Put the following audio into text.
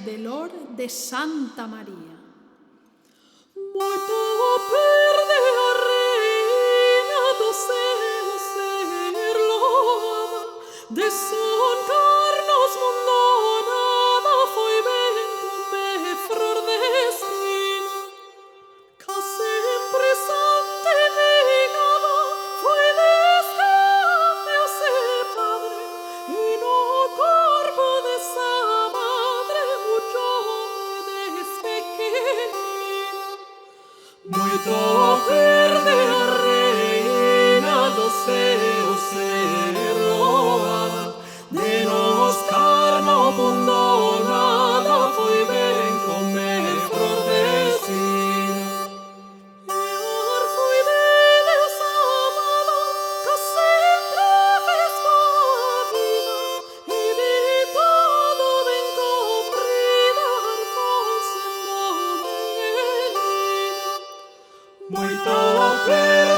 dolor de Santa María. Muito perde a reina do seu ser loada, de son carnos mundo nada foi ben come flor de espina, ca sempre santa negada foi descanso se padre, e no corpo de sa madre mucho despequenina. Muito perde a reina do seu ser loada, de nos carno mundo nada foi ben come flor de espina. E ar foi de Deus amada, ca sempre fez coa vida, e de todo ben comprida Alfonso Menina. Muito perde